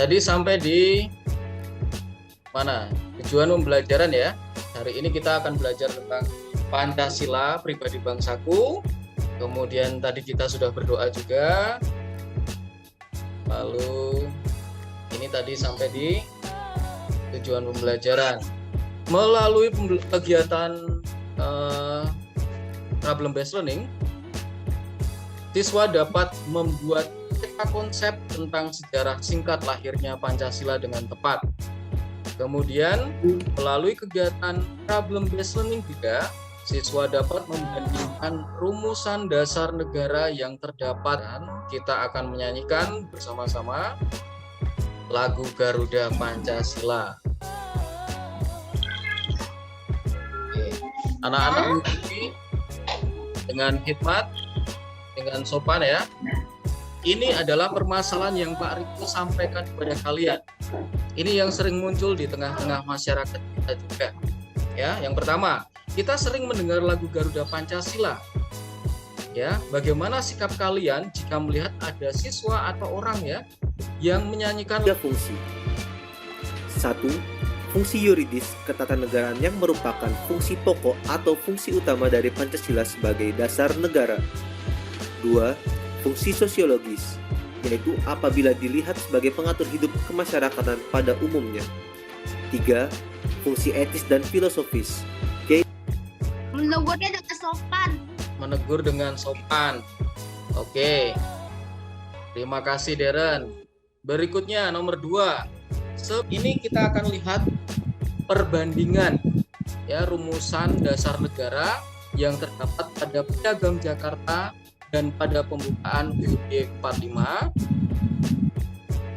Tadi sampai di mana? Tujuan pembelajaran ya. Hari ini kita akan belajar tentang Pancasila, pribadi bangsaku. Kemudian tadi kita sudah berdoa juga. Lalu ini tadi sampai di tujuan pembelajaran. Melalui kegiatan problem based learning, siswa dapat membuat peta konsep tentang sejarah singkat lahirnya Pancasila dengan tepat. Kemudian melalui kegiatan problem based learning juga, siswa dapat membandingkan rumusan dasar negara yang terdapat. Dan kita akan menyanyikan bersama-sama lagu Garuda Pancasila. Oke. Anak-anak mengikuti dengan hikmat, dengan sopan ya. Ini adalah permasalahan yang Pak Riko sampaikan kepada kalian. Ini yang sering muncul di tengah-tengah masyarakat kita juga. Ya, yang pertama, kita sering mendengar lagu Garuda Pancasila. Ya, bagaimana sikap kalian jika melihat ada siswa atau orang ya yang menyanyikan Tiga fungsi. 1. Fungsi yuridis ketatanegaraan yang merupakan fungsi pokok atau fungsi utama dari Pancasila sebagai dasar negara. 2. Fungsi sosiologis, yaitu apabila dilihat sebagai pengatur hidup kemasyarakatan pada umumnya. 3. Fungsi etis dan filosofis, Menegurnya dengan sopan. menegur dengan sopan. Oke. Terima kasih Deren. Berikutnya nomor 2. Ini kita akan lihat perbandingan ya rumusan dasar negara yang terdapat pada Piagam Jakarta dan pada pembukaan UUD 45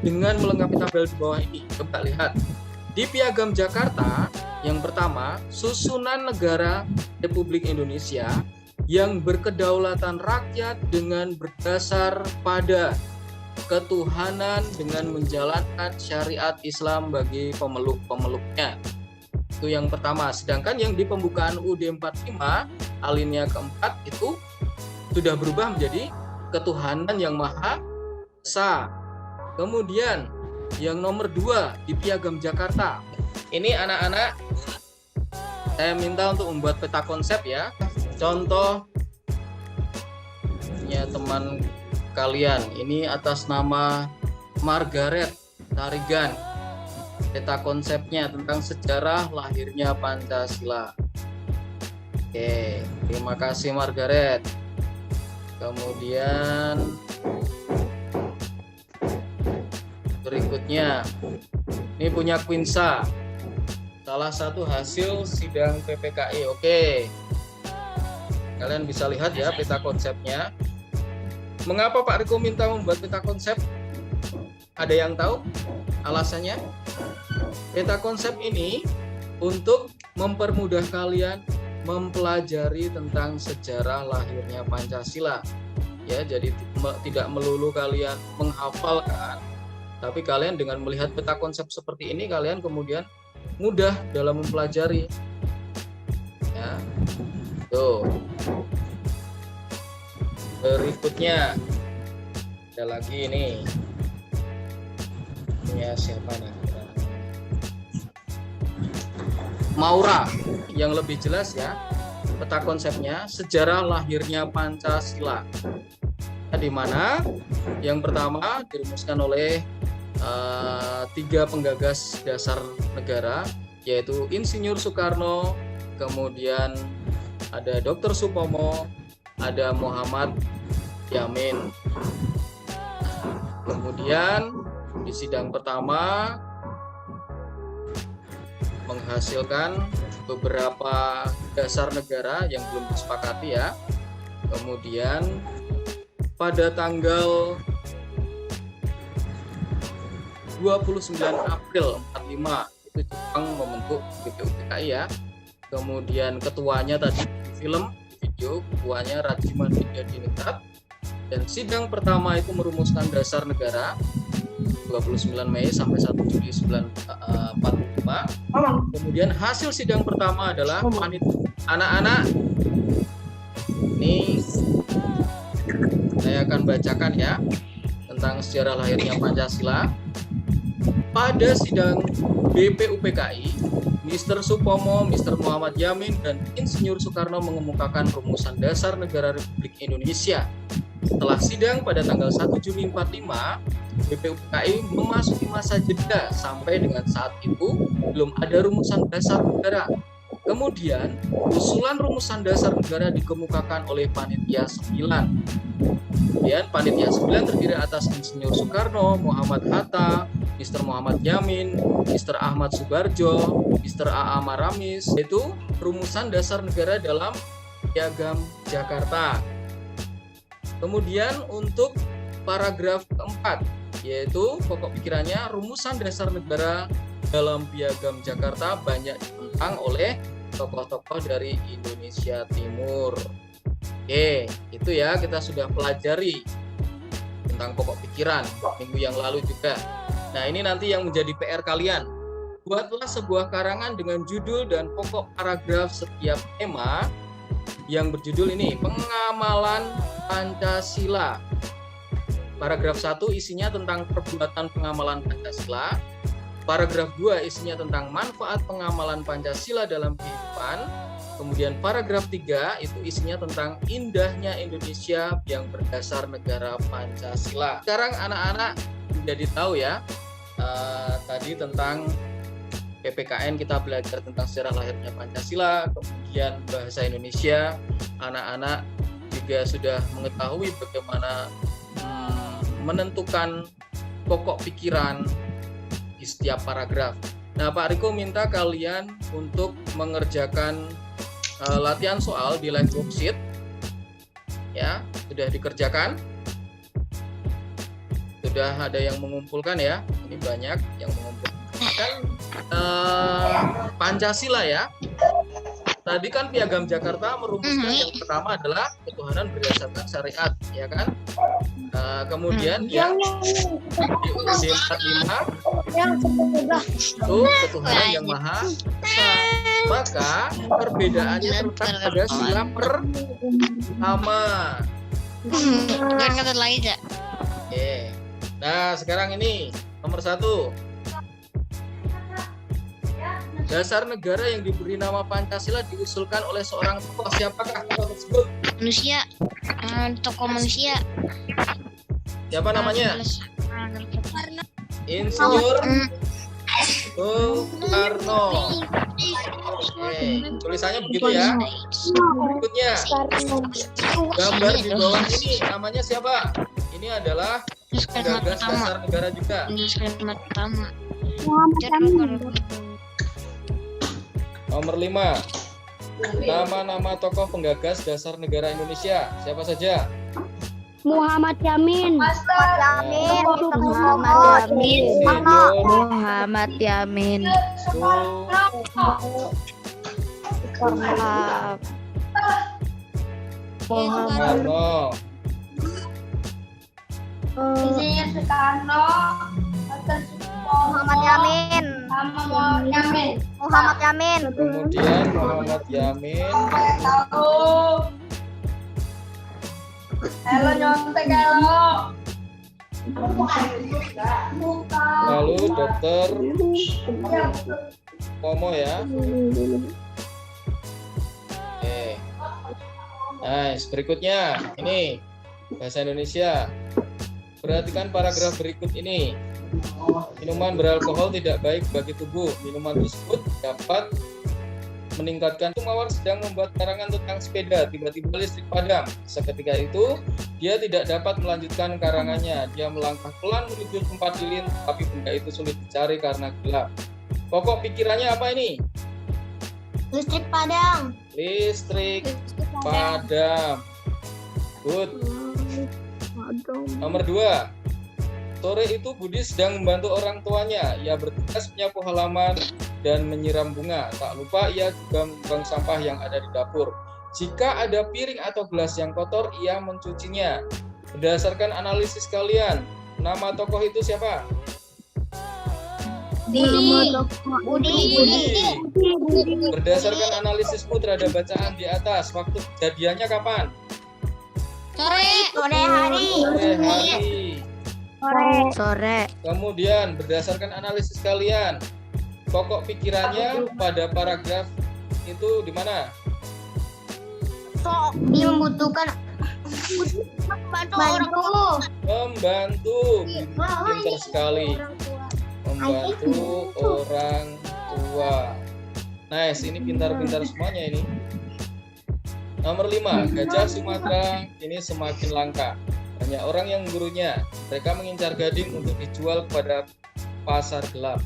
dengan melengkapi tabel di bawah ini. Coba lihat. Di Piagam Jakarta yang pertama, susunan negara Republik Indonesia yang berkedaulatan rakyat dengan berdasar pada ketuhanan dengan menjalankan syariat Islam bagi pemeluk-pemeluknya. Itu yang pertama. Sedangkan yang di pembukaan UUD 45 alinea keempat itu sudah berubah menjadi ketuhanan yang maha esa. Kemudian yang nomor 2 di Piagam Jakarta. Ini anak-anak saya minta untuk membuat peta konsep ya. Contoh punya teman kalian. Ini atas nama Margaret Tarigan. Peta konsepnya tentang sejarah lahirnya Pancasila. Oke, terima kasih Margaret. Kemudian berikutnya ini punya Quinsa, salah satu hasil sidang PPKI. Oke, kalian bisa lihat ya peta konsepnya. Mengapa Pak Riko minta membuat peta konsep? Ada yang tahu alasannya? Peta konsep ini untuk mempermudah kalian mempelajari tentang sejarah lahirnya Pancasila. Ya, jadi tidak melulu kalian menghafalkan, tapi kalian dengan melihat peta konsep seperti ini kalian kemudian mudah dalam mempelajari. Ya. Tuh. Berikutnya ada lagi ini. Ya, siapa nih? Maura, yang lebih jelas ya peta konsepnya sejarah lahirnya Pancasila, di mana yang pertama dirumuskan oleh 3 penggagas dasar negara, yaitu Insinyur Soekarno, kemudian ada Dr. Supomo, ada Muhammad Yamin. Kemudian di sidang pertama menghasilkan beberapa dasar negara yang belum disepakati ya. Kemudian pada tanggal 29 April 45 itu Jepang membentuk BPUPKI ya. Kemudian ketuanya tadi di film, di video, ketuanya Rajiman Widya. Dan sidang pertama itu merumuskan dasar negara 29 Mei sampai 1 Juli 1945. Kemudian hasil sidang pertama adalah anak-anak. Ini saya akan bacakan ya tentang sejarah lahirnya Pancasila. pada sidang BPUPKI, Mr. Supomo, Mr. Muhammad Yamin, dan Insinyur Soekarno mengemukakan rumusan dasar negara Republik Indonesia. Setelah sidang pada tanggal 1 Juni 45, BPUPKI memasuki masa jeda sampai dengan saat itu belum ada rumusan dasar negara. Kemudian, usulan rumusan dasar negara dikemukakan oleh Panitia 9. Kemudian Panitia 9 terdiri atas Insinyur Soekarno, Muhammad Hatta, Mr. Muhammad Yamin, Mr. Ahmad Subarjo, Mr. A.A. Maramis, yaitu rumusan dasar negara dalam Piagam Jakarta. Kemudian untuk paragraf keempat, yaitu pokok pikirannya rumusan dasar negara dalam Piagam Jakarta banyak ditentang oleh tokoh-tokoh dari Indonesia Timur. Oke, itu ya kita sudah pelajari tentang pokok pikiran minggu yang lalu juga. Nah, ini nanti yang menjadi PR kalian. Buatlah sebuah karangan dengan judul dan pokok paragraf setiap tema yang berjudul ini, Pengamalan Pancasila. Paragraf 1 isinya tentang perbuatan pengamalan Pancasila. Paragraf 2 isinya tentang manfaat pengamalan Pancasila dalam kehidupan. Kemudian paragraf 3 itu isinya tentang indahnya Indonesia yang berdasar negara Pancasila. Sekarang anak-anak jadi tahu ya, tadi tentang PPKN kita belajar tentang sejarah lahirnya Pancasila, kemudian bahasa Indonesia. Anak-anak juga sudah mengetahui bagaimana menentukan pokok pikiran di setiap paragraf. Nah, Pak Riko minta kalian untuk mengerjakan latihan soal di live worksheet. Ya, sudah dikerjakan? Sudah ada yang mengumpulkan ya? Ini banyak yang mengumpulkan Pancasila ya. Tadi kan Piagam Jakarta merumuskan yang pertama adalah ketuhanan berdasarkan syariat, ya kan? Kemudian yang di UUD 45 itu ketuhanan yang maha esa. Maka perbedaannya terletak pada sila pertama. Oke. Nah, sekarang ini nomor 1. Dasar negara yang diberi nama Pancasila diusulkan oleh seorang tokoh. Siapakah tokoh tersebut? Manusia, tokoh manusia. Siapa namanya? Insinyur Soekarno. Oke, tulisannya begitu ya. Berikutnya, gambar di bawah ini namanya siapa? Ini adalah penggagas dasar negara juga. Nomor 5. Nama-nama tokoh penggagas dasar negara Indonesia. Siapa saja? Muhammad Yamin. Muhammad Yamin. Soekarno. Insinyur Soekarno. Muhammad Yamin. Kemudian Muhammad Yamin. Halo nyontek halo. Lalu Dokter Pomo ya. Oke. Nice. Berikutnya ini bahasa Indonesia. Perhatikan paragraf berikut ini. Minuman beralkohol tidak baik bagi tubuh. Minuman tersebut dapat meningkatkan. Mawar sedang membuat karangan tentang sepeda. Tiba-tiba listrik padam. Seketika itu, dia tidak dapat melanjutkan karangannya. Dia melangkah pelan menuju tempat lilin, tapi benda itu sulit dicari karena gelap. Pokok pikirannya apa ini? Listrik padam. Listrik padam. Good. Nomor 2. Sore itu Budi sedang membantu orang tuanya. Ia bertugas menyapu halaman dan menyiram bunga. Tak lupa ia juga membuang sampah yang ada di dapur. Jika ada piring atau gelas yang kotor, ia mencucinya. Berdasarkan analisis kalian, nama tokoh itu siapa? Budi. Berdasarkan analisismu terhadap bacaan di atas, waktu kejadiannya kapan? Sore hari. Sore hari. Sore. Kemudian berdasarkan analisis kalian, pokok pikirannya pada paragraf itu di mana? Dia membutuhkan bantu. Membantu, pintar sekali. Membantu orang tua. Nice, ini pintar-pintar semuanya ini. Nomor 5, gajah Sumatera ini semakin langka. Banyak orang yang memburunya. Mereka mengincar gading untuk dijual kepada pasar gelap.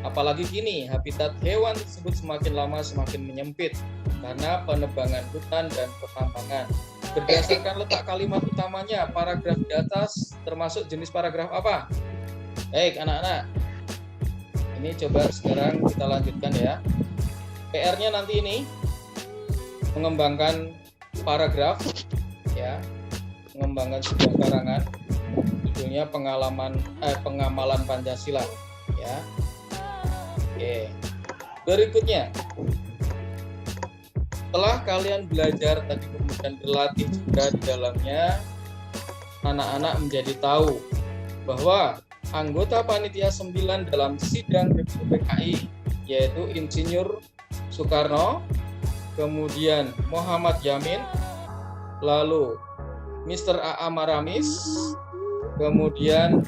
Apalagi kini, habitat hewan tersebut semakin lama semakin menyempit karena penebangan hutan dan pertambangan. Berdasarkan letak kalimat utamanya, paragraf di atas termasuk jenis paragraf apa? Baik, anak-anak. Ini coba sekarang kita lanjutkan ya. PR-nya nanti ini mengembangkan paragraf ya, mengembangkan sebuah karangan judulnya pengamalan Pancasila ya. Oke. Berikutnya, setelah kalian belajar tadi kemudian berlatih juga di dalamnya, anak-anak menjadi tahu bahwa anggota panitia 9 dalam sidang PKI yaitu Insinyur Soekarno, kemudian Muhammad Yamin, lalu Mr. A.A. Maramis, kemudian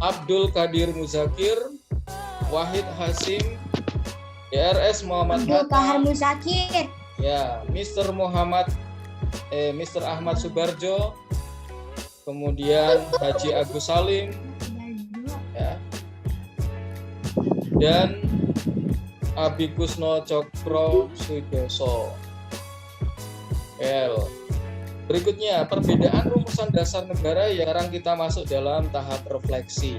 Abdul Qadir Muzakir, Wahid Hasim, DRS Muhammad Hatta, ya, Mr. Ahmad Subarjo, kemudian Haji Agus Salim, ya, dan Abi Kusno Cokro Sudoso. Berikutnya, perbedaan rumusan dasar negara yang sekarang kita masuk dalam tahap refleksi.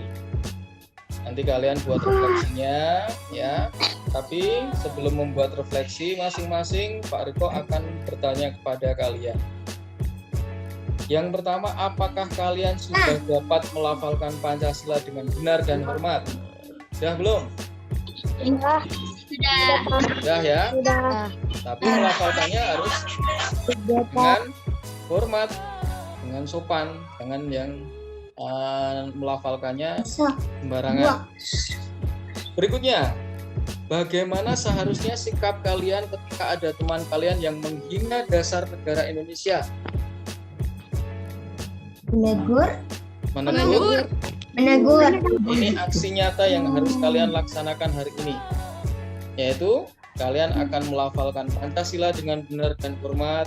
Nanti kalian buat refleksinya ya. Tapi sebelum membuat refleksi masing-masing, Pak Riko akan bertanya kepada kalian. Yang pertama, apakah kalian sudah dapat melafalkan Pancasila dengan benar dan hormat? Sudah belum? Sudah ya. Tapi melafalkannya harus dengan hormat, dengan sopan, jangan yang melafalkannya sembarangan. Berikutnya, bagaimana seharusnya sikap kalian ketika ada teman kalian yang menghina dasar negara Indonesia? Menegur. Ini aksi nyata yang harus kalian laksanakan hari ini, yaitu kalian akan melafalkan Pancasila dengan benar dan hormat.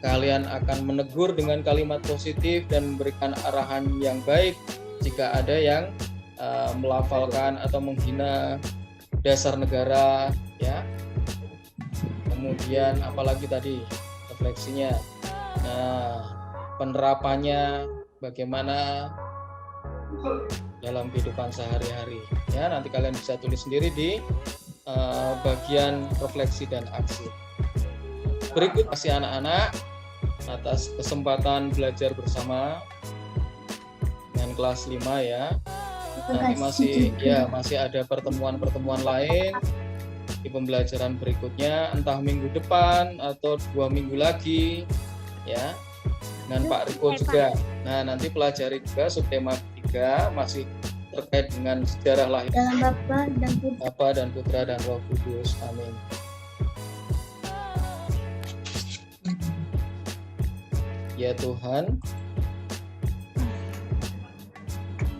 Kalian akan menegur dengan kalimat positif dan memberikan arahan yang baik jika ada yang melafalkan atau menghina dasar negara ya. Kemudian apalagi tadi refleksinya. Nah, penerapannya bagaimana dalam kehidupan sehari-hari ya. Nanti kalian bisa tulis sendiri di bagian refleksi dan aksi. Berikut kasih anak-anak atas kesempatan belajar bersama dengan kelas 5 ya. Nanti masih ada pertemuan-pertemuan lain di pembelajaran berikutnya, entah minggu depan atau 2 minggu lagi ya, dengan Pak Riko juga. Nah, nanti pelajari juga subtema 3 masih terkait dengan sejarah lahir Bapa dan Putra dan Roh Kudus. Amin. Ya Tuhan,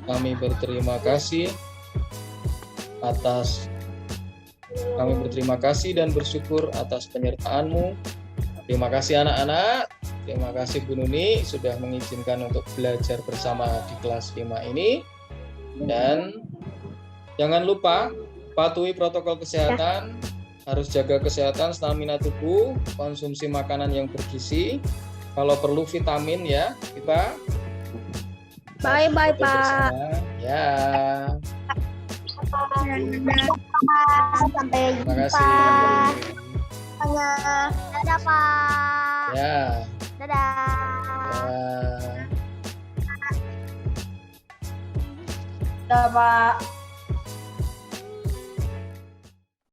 kami berterima kasih dan bersyukur atas penyertaan-Mu. Terima kasih anak-anak, terima kasih Bu Nuni sudah mengizinkan untuk belajar bersama di kelas 5 ini. Dan jangan lupa patuhi protokol kesehatan, harus jaga kesehatan, stamina tubuh, konsumsi makanan yang bergizi. Kalau perlu vitamin ya, kita Bye-bye, Pak. Ya. Sampai Terima kasih. Dadah, Pak. Ya. Dadah. Ya. Dadah, Pak.